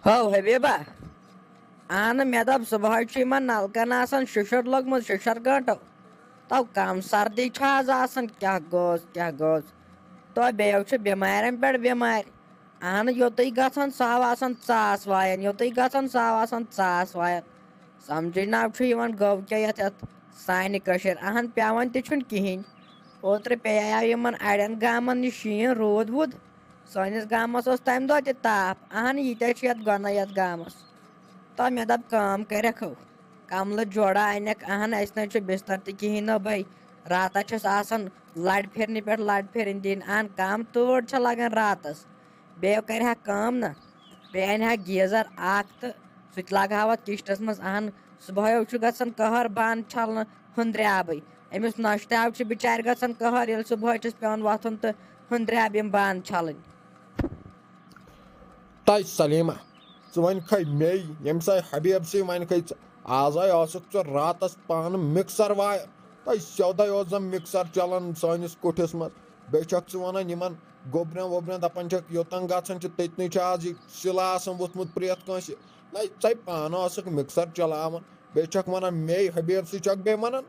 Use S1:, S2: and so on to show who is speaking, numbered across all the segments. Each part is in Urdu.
S1: ہو حبیبہ اہن مے دپ صبح نلکن آسان ششر لوگمت ششر گنٹو تو کم سردی آز آسان کیا گوز تو بیو بیمارن پہ بیمار اہن یوتٕے گژھان سُہ آسان ژاس وایان یوتٕے گژھان سُہ آسان ژاس وایان سمجھے نو گو کیا یتھ سانہِ کٔشیٖرِ اہن پیوان تہِ چھُنہٕ کِہیٖنۍ اوترٕ پیٚیاو یِمن اڑٮ۪ن گامن یہِ شیٖن روٗد ووٗد سٲنِس گامس اوس تمہِ دۄہ تہِ تاپھ اہن ییٖتیاہ چھِ یتھ گۄنَے یتھ گامس تو مےٚ دپ کٲم کٔرِکھ ہو کملہٕ جوڑا انٮ۪کھ اہن اَسہِ نَے چھُ بستر تہِ کِہیٖنۍ نہٕ بھاے راتس چھُس آسان لرِ پھِرنہِ پٮ۪ٹھ لرِ پھِرٕنۍ دِنۍ اہن کم تۭر چھےٚ لگان راتس بیٚیہِ کرِہکھ کٲم نہ بیٚیہِ انہکھ گیٖزر اکھ تہٕ سُہ تہِ لگاوَکھ کِشتس منٛز اہن صبحٲے چھُ گژھان قہر بانہٕ چھلنہٕ ہُندرِ آبٕے أمِس نۄشتاب چھِ بِچارِ گژھان قہر ییٚلہِ صبحٲے چھُس پیوان وۄتھُن تہٕ ہُندرِ آبہٕ یِم بانہٕ چھلٕنۍ
S2: تَے سلیٖما ژٕ وَنکھے مے ییٚمہِ سایہِ حبیب سی وَنکھے ژٕ آزے اوسُکھ ژٕ راتس پانہٕ مِکسر وایان تَے سیوٚدے اوس زن مِکسر چلان سٲنِس کُٹھِس منٛز بیٚیہِ چھکھ ژٕ وَنان یِمن گوٚبرٮ۪ن ووٚبرٮ۪ن دپان چھکھ یوٚتن گژھان چھِ تٔتنٕے چھُ آز یہِ سِلہٕ آسان ووٚتھمُت پرٛٮ۪تھ کٲنٛسہِ نَے ژَے پانہٕ ٲسٕکھ مِکسر چلاوان بیٚیہِ چھکھ وَنان مے حبیب سی چھکھ بیٚیہِ وَنان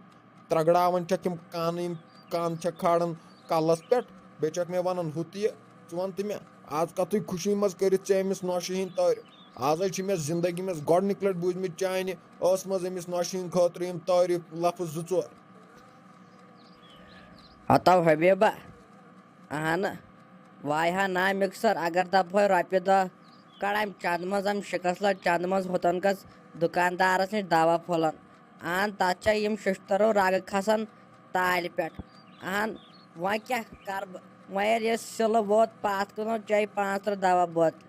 S2: ترٛگڑاوان چھکھ یِم کانہٕ یِم کانہٕ چھکھ کھالان کلس پٮ۪ٹھ بیٚیہِ چھکھ مےٚ وَنان ہُہ تہِ یہِ ژٕ وَن تہٕ مےٚ آز کتھٕے خوشی منٛز کٔرِتھ ژےٚ أمِس نۄشہِ ہِنٛدۍ تعٲریف آزے چھِ مےٚ زندگی منٛز گۄڈنِکۍ لٹہِ بوٗزمٕتۍ چانہِ ٲس منٛز أمِس نۄشہِ ہِنٛدۍ خٲطرٕ یِم تعٲریف لفظ 2-4
S1: ہتو حبیبہ اہن وایہا نا مِکسر اگر دپہوے رۄپیہِ دہ کڑ امہِ چندٕ منٛز امہِ شِکسلہٕ چندٕ منٛز ہوٚتن گژھ دُکاندارس نِش دوا پھوٚلن اہن تتھ چھےٚ یِم ششتٕرو رگہٕ کھسان تالہِ پٮ۪ٹھ اہن وۄنۍ کیاہ کرٕ بہٕ وۄنۍ ییٚلہِ یہِ سِلہٕ ووت پتھ کُنو چے 35 دوا بوتلہِ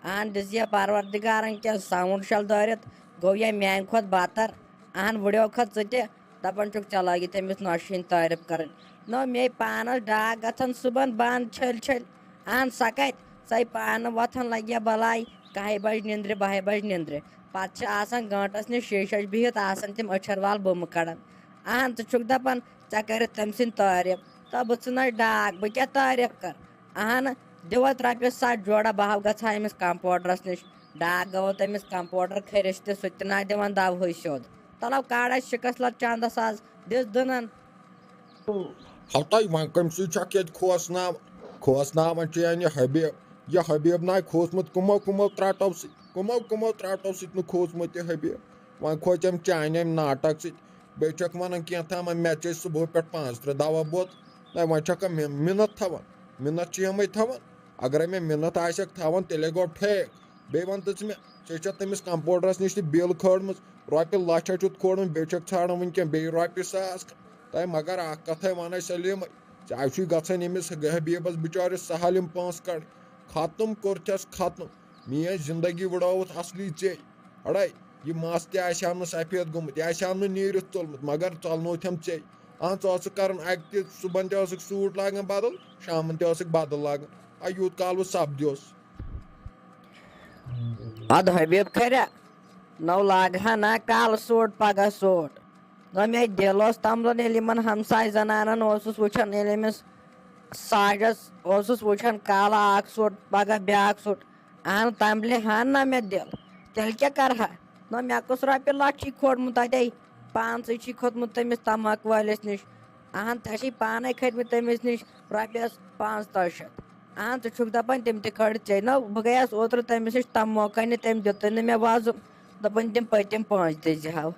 S1: اہن دِژ یا پروردِگارن کینٛہہ ساوُنٛڈ شل دٲرِتھ گوٚو یا میانہِ کھۄتہٕ بدتر اہن وٕڈیو کھۄتہٕ ژٕ تہِ دپان چھُکھ ژےٚ لٲگِتھ أمِس نۄشہِ ہِنٛدۍ تعٲریف کرٕنۍ نو مے پانس ڈاکھ گژھان صبحن بانہٕ چھٔلۍ چھٔلۍ اہن سۄ کتہِ سۄے پانہٕ وۄتھان لگہِ ہا بلاے 11 بجہِ نِندرِ 12 بجہِ نِندرِ پتہٕ چھِ آسان گٲنٹس نِش شیٚش بِہِتھ آسان تِم أچھر وال بُمہٕ کڑان اہن ژٕ چھُکھ دپان ژےٚ کٔرِتھ تٔمۍ سٕنٛدۍ تعٲریف تہٕ بہٕ ژھٕنَے ڈاکھ بہٕ کیاہ تعٲریف کرٕ اہن دِوَتھ رۄپیس 7 جورا بہٕ ہا گژھٕ ہا أمِس کمپوڈرس نِش ڈاکھ گوٚو تٔمِس کمپوڈر کھٔرِس تہِ سُہ تہِ نہ دِوان دوہٕے سیوٚد تلو کڑ اَسہِ شِکسلہٕ چندس آز دِس دٕنن
S2: ہتَے وۄنۍ کٔمۍ سٕے چھکھ ییٚتہِ کھوژناوان چھِ یعنی حبیب یہِ حبیب ناے کھوٗژمُت کٕمو ترٛٹو سۭتۍ نہٕ کھوٗژمُت یہِ حبیب وۄنۍ کھوژ أمۍ چانہِ أمۍ ناٹک سۭتۍ بیٚیہِ چھکھ وَنان کینٛہہ تام مےٚ چے صبحہٕ پٮ۪ٹھ 35 دوا بوتل نہ وۄنۍ چھکھا مِنت تھاوان مِنت چھِ یِمے تھاوان اگرے مےٚ مِنت آسٮ۪کھ تھاوان تیٚلے گوٚو ٹھیک بیٚیہِ وَن تہٕ ژٕ مےٚ ژےٚ چھےٚ تٔمِس کمپوڈرس نِش تہِ بِل کھٲڑمٕژ رۄپیہِ لچھ چھُتھ کھوڑمُت بیٚیہِ چھکھ ژھانڈان وٕنکٮ۪ن بیٚیہِ رۄپیہِ 1000 تۄہہِ مگر اکھ کتھے وَنے سلیٖمٕے ژےٚ چھُے گژھان ییٚمِس حبیبس بِچٲرِس سہل یِم پونٛسہٕ کڑ ختم کوٚرتھس ختم میٲنۍ زندگی وٕڑٲوٕتھ اصلی ژے اڑے یہِ مس تہِ آسہِ ہا نہٕ سفید گوٚمُت یہِ آسہِ ہا نہٕ نیٖرِتھ ژوٚلمُت مگر ژۄلنوتھٮ۪م ژے ژٕ ٲسٕکھ کران اکہِ تہِ صبحن تہِ ٲسٕکھ سوٗٹ لاگان بدل شامن تہِ ٲسٕکھ بدل لاگان یوٗت کال بہٕ سپدیوس
S1: اد حبیب کھریا نو لاگہٕ ہا نا کالہٕ سوٗٹ پگہہ سوٗٹ نہ مےٚ دِل اوس تمبلان ییٚلہِ یِمن ہمساے زنانن اوسُس وٕچھان ییٚلہِ أمِس ساجس اوسُس وٕچھان کالہٕ اکھ سوٗٹ پگہہ بیاکھ سوٗٹ اہن تمبلہِ ہا نہ مےٚ دِل تیٚلہِ کیاہ کرٕ ہا نہ مےٚ کُس رۄپیہِ لچھٕے کھوڑمُت اتے 500 چھی کھوٚتمُت تٔمِس تماکہٕ وٲلِس نِش اہن ژےٚ چھی پانے کھٔتمٕتۍ تٔمِس نِش رۄپیس 500 اہن ژٕ چھُکھ دپان تِم تہِ کھٲڑۍ ژےٚ نہ بہٕ گٔیس اوترٕ تٔمِس نِش تمہِ موقعے نہٕ تٔمۍ دیُتُے نہٕ مےٚ وۄزُم دوٚپُن تِم پٔتِم 5 دِزِ ہاو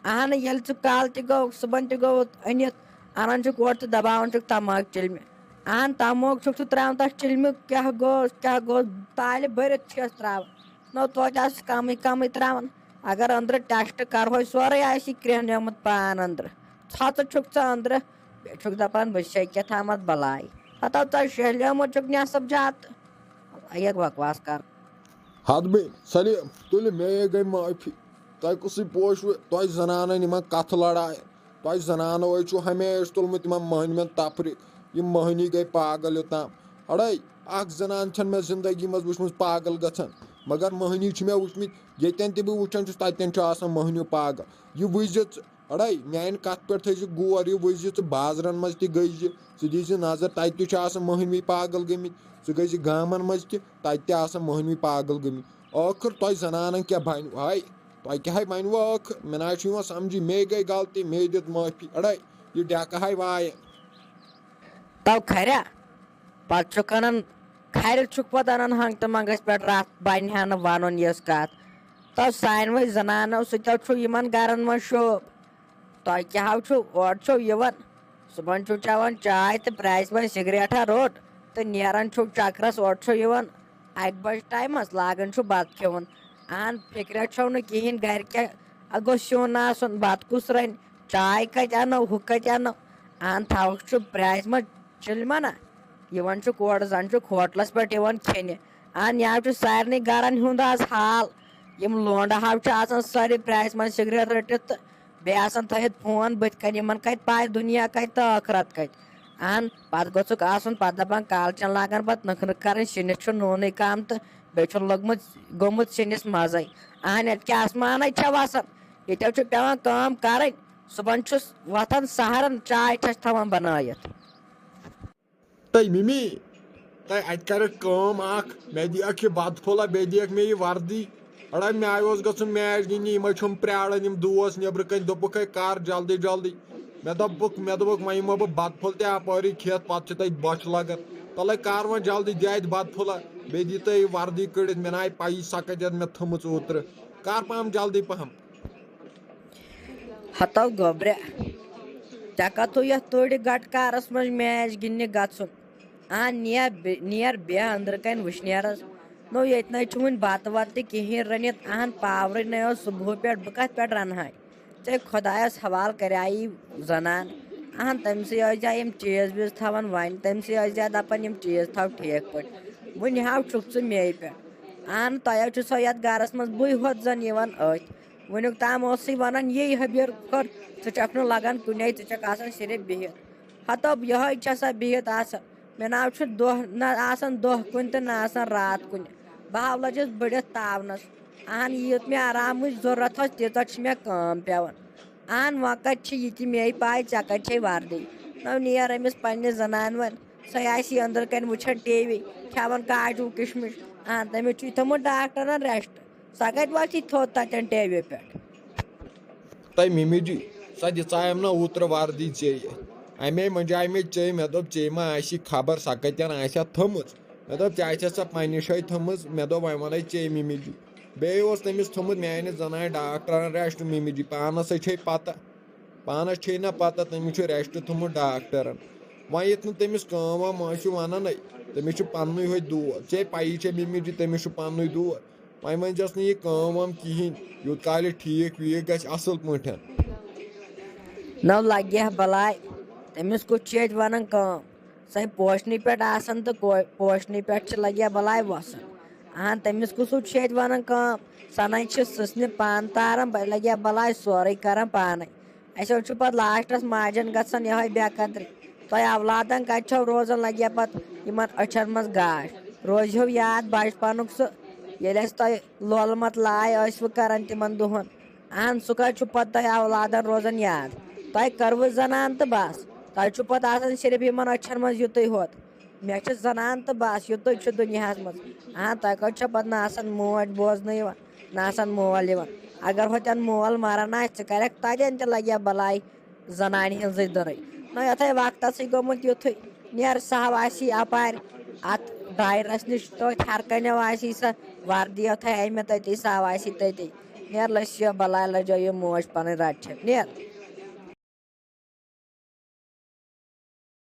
S1: اہن ییٚلہِ ژٕ کالہٕ تہِ گوٚو صبحن تہِ گوٚو أنِتھ انان چھُکھ اورٕ تہٕ دباوان چھُکھ تماکہٕ چِلمہِ اہن تموکھ چھُکھ ژٕ ترٛاوان تتھ چِلمہِ کیاہ گوٚو تالہِ بٔرِتھ چھِس ترٛاوان نو توتہِ آسہٕ کمٕے ترٛاوان اگر أنٛدرٕ ٹٮ۪سٹ کرہوے سورُے آسی کرٛیٚہنیومُت پان أنٛدرٕ ژھۄژٕ چھُکھ ژٕ أنٛدرٕ بیٚیہِ چھُکھ دپان بہٕ چھسے کیٛاہ تھامتھ بلاے ہتو ژےٚ شہلیومُت چھُکھ نٮ۪صٕب زیادٕ لگیکھ بکواس کر
S2: حد بیٚیہِ سلیٖم تُلہِ مے گٔے معٲفی تۄہہِ کُسٕے پوشوٕ تۄہہِ زنانن یِمن کتھٕ لڑایَن تۄہہِ زنانوے چھُو ہمیشہٕ تُلمُت یِمن مٔہنوٮ۪ن تفریٖق یِم مٔہنی گٔے پاگل یوٚتام اڑے اکھ زنان چھنہٕ مےٚ زندگی منٛز وٕچھمٕژ پاگل گژھان مگر مٔہنی چھِ مےٚ وٕچھمٕتۍ ییٚتٮ۪ن تہِ بہٕ وٕچھان چھُس تتٮ۪ن چھُ آسان مٔہنیوٗ پاگل یہِ وٕچھزِ ژٕ اڑے میانہِ کتھ پٮ۪ٹھ تھٲیزِ غور یہِ وٕچھزِ ژٕ بازرن منٛز تہِ گٔے زِ ژٕ دیٖزِ نظر تتہِ تہِ چھُ آسان مٔہنوی پاگل گٔمٕتۍ ژٕ گٔے زِ گامن منٛز تہِ تتہِ تہِ آسان مٔہنوی پاگل گٔمٕتۍ ٲخر تۄہہِ زنانن کیٛاہ بنہِ ہاے تۄہہِ کیٛاہ بنوٕ ٲخر مےٚ نہ حظ چھُ یِوان سمجھی مے گٔے غلطی مے دِژ معٲفی اڑے یہِ ڈٮ۪کہٕ ہاے وایہِ
S1: تو کھریا پتہٕ چھُکھ انان کھرِ چھُکھ پتہٕ انان ہنٛگتہٕ منٛگس پٮ۪ٹھ راتھ بنہِ ہا نہٕ ونُن یِژھ کتھ تو سانوٕے زنانو سۭتۍ چھُ یِمن گرن منٛز شوب تۄہہِ کیٛاہ چھُو اورٕ چھُو یِوان صبحن چھُو چٮ۪وان چاے تہٕ پرٛایس وۄنۍ سِگریٹا روٚٹ تہٕ نیران چھُو چکرس اورٕ چھُو یِوان 1 بجہِ ٹایمس لاگان چھُو بتہٕ کھیوٚن اہن فِکرا چھو نہٕ کِہینۍ گرِ کیٛاہ گوٚژھ سیُن آسُن بتہٕ کُس رنہِ چاے کتہِ انو ہُہ کتہِ انو اہن تھاوکھ چھُ پرٛایس منٛز چِلمنا یِوان چھُکھ اورٕ زن چھُکھ ہوٹلس پٮ۪ٹھ یِوان کھٮ۪نہِ اہن یہِ چھُ سارنٕے گرن ہُنٛد آز حال یِم لونڈٕ ہاو چھِ آسان سٲری پرٛایس منٛز سِگریٹ رٔٹِتھ تہٕ بیٚیہِ آسان تھٲیِتھ فون بٕتھِ کَنۍ یِمن کتہِ پاے دُنیا کتہِ تہٕ ٲخرت کتہِ اہن پتہٕ گوٚژھُکھ آسُن پتہٕ دپان کالچن لاگان پتہٕ نخرٕ کرٕنۍ سِنِس چھُ نوٗنٕے کم تہٕ بیٚیہِ چھُ گوٚمُت سِنِس مزے اہن ییٚتہِ کیٛاہ آسمانے چھےٚ وسان ییٚتٮ۪و چھُ پیٚوان کٲم کرٕنۍ صبحن چھُس وۄتھان سہرن چاے چھس تھاوان بنٲیِتھ
S2: تٔے مِمی تۄہہِ اَتہِ کَرٮ۪کھ کٲم اکھ مےٚ دِیَکھ یہِ بتہٕ پھوٚلہ بیٚیہِ دِیَکھ مےٚ یہِ وردی اڑا مےٚ اوس گژھُن میچ گِنٛدنہِ یِمے چھُم پیاران یِم دوس نیٚبرٕ کَنۍ دوٚپُکھ ہے کر جلدی جلدی مےٚ دوٚپُکھ وۄنۍ یِمو بہٕ بتہٕ پھوٚل تہِ اپٲری کھٮ۪تھ پتہٕ چھِ تَتہِ بۄچھِ لگان تَلے کر وۄنۍ جلدی دِ اَتہِ بتہٕ پھوٚلہ بیٚیہِ دی تہٕ یہِ وردی کٔڑِتھ مےٚ نہ آیہِ پَیی سۄ کَتٮ۪ن مےٚ تھٔمٕژ اوترٕ کر پہم جلدی پہم
S1: ہتو گوٚبرِ ژےٚ کتھوٗ یتھ توڑِ گٹکارس منٛز میچ گِنٛدنہِ گژھُن اہن نیر بیٚہہ أنٛدرٕ کَنۍ وٕشنیرس نو ییٚتہِ نَے چھُ وُنہِ بتہٕ وتہٕ تہِ کِہینۍ رٔنِتھ اہن پاورٕے نَے اوس صبحہٕ پٮ۪ٹھ بہٕ کتھ پٮ۪ٹھ رنہٕ ہاے ژےٚ خۄدایس حوالہٕ کریایی زنان اہن تٔمسٕے ٲسۍ زِ یِم چیٖز ویٖز تھاوان وۄنۍ تٔمسٕے ٲسۍ زِ دپان یِم چیٖز تھاو ٹھیٖک پٲٹھۍ وُنہِ ہاو چھُکھ ژٕ مے پٮ۪ٹھ اہن تۄہہِ چھُ سو یتھ گرس منٛز بٕے ہوت زن یِوان أتھۍ وُنیُک تام اوسُے ونان یی حبیٖر خۄر ژٕ چھکھ نہٕ لگان کُنے ژٕ چھکھ آسان صرف بِہِتھ ہتو یِہوے چھےٚ سا بِہِتھ آسان مےٚ ناو چھُ دۄہ نہ آسان دۄہ کُنہِ تہٕ نہ آسان رات کُنہِ بہٕ ہاو لٔجِس بٔڑِتھ تاونس اہن ییٖژ مےٚ آرامٕچ ضروٗرت ٲس تیٖژاہ چھِ مےٚ کٲم پیٚوان اہن وۄنۍ کتہِ چھِ یہِ تہِ مے پاے ژےٚ کتہِ چھے وردی نو نیر أمِس پننہِ زنانہِ وۄنۍ سۄ آسہِ أنٛدرٕ کَنۍ وٕچھان ٹی وی کھٮ۪وان کاجوٗ کِشمِش اہن تٔمِس چھُے تھوٚمُت ڈاکٹرن ریسٹ سۄ کتہِ وۄتھی تھوٚد تتٮ۪ن ٹی وی پٮ۪ٹھ
S2: تۄہہِ مِمی جی سۄ دِژایَم نا اوترٕ وردی ژےٚ اَمے منجاے مےٚ ژےٚ مےٚ دوٚپ ژےٚ ما آسی خبر سۄ کتٮ۪ن آسہِ تھٔمٕژ مےٚ دوٚپ ژےٚ آسہِ سۄ پننہِ جایہِ تھٔمٕژ مےٚ دوٚپ وۄنۍ ونے ژےٚ مِمی جی بیٚیہِ اوس تٔمِس تھوٚمُت میانہِ زنانہِ ڈاکٹرن ریسٹ مِمی جی پانس چھے پتہ پانس چھے نہ پتہ تٔمِس چھُ ریسٹ تھوٚمُت ڈاکٹرن وۄنۍ ییٚتہِ نہٕ تٔمِس کٲم وٲم ٲسِو ونانے تٔمِس چھُ پننُے ہوٚتہِ دود ژےٚ پَیی چھے مِمی جی تٔمِس چھُ پننُے دود وۄنۍ ؤنۍزٮ۪س نہٕ یہِ کٲم وٲم کِہینۍ یوٗت کالہِ یہِ ٹھیٖک ویٖک گژھِ اصل پٲٹھۍ
S1: نو لگہِ ہا بلاے تٔمِس کُس چھِ ییٚتہِ ونان کٲم سۄے پوشنہِ پٮ۪ٹھ آسان تہٕ پوشنہِ پٮ۪ٹھ چھِ لگہِ ہا بلاے وسان اہن تٔمِس کُسُے چھِ ییٚتہِ ونان کٲم سۄ نَے چھِ سٕژنہِ پانہٕ تاران لگہِ ہا بلاے سورُے کران پانے اَسہِ چھُ پتہٕ لاسٹس ماجٮ۪ن گژھان یِہوے بے قدری تۄہہِ اولادن کتہِ چھو روزان لگہِ ہا پتہٕ یِمن أچھن منٛز گاش روزِ ہو یاد بچپنُک سُہ ییٚلہِ اَسہِ تۄہہِ لولہٕ مت لاے ٲسوٕ کران تِمن دۄہن اہن سُہ کتہِ چھُ پتہٕ تۄہہِ اولادن روزان یاد تۄہہِ کٔروٕ زنان تہٕ بس تۄہہِ چھُ پتہٕ آسان صرف یِمن أچھن منٛز یُتُے ہوت مےٚ چھِ زنان تہٕ بس یُتُے چھُ دُنیاہس منٛز اہن تۄہہِ کتہِ چھو پتہٕ نہ آسان موج بوزنہٕ یِوان نہ آسان مول یِوان اگر ہوٚتٮ۪ن مول مران آسہِ ژٕ کرکھ تتٮ۪ن تہِ لگہِ ہا بلاے زنانہِ ہِنٛزٕے دٕرٕے نہ یتھے وقتسٕے گوٚمُت یِتھُے نیر سُہ ہو آسی اپارِ اتھ ڈرایرس نِش تٔتھۍ ہر کَنیو آسی سۄ وردِیو تھایے مےٚ تٔتی سۄ آسی تٔتی نیر لٔسِو بلاے لجٲیِو موج پنٕنۍ رٹہِ چھِ نیر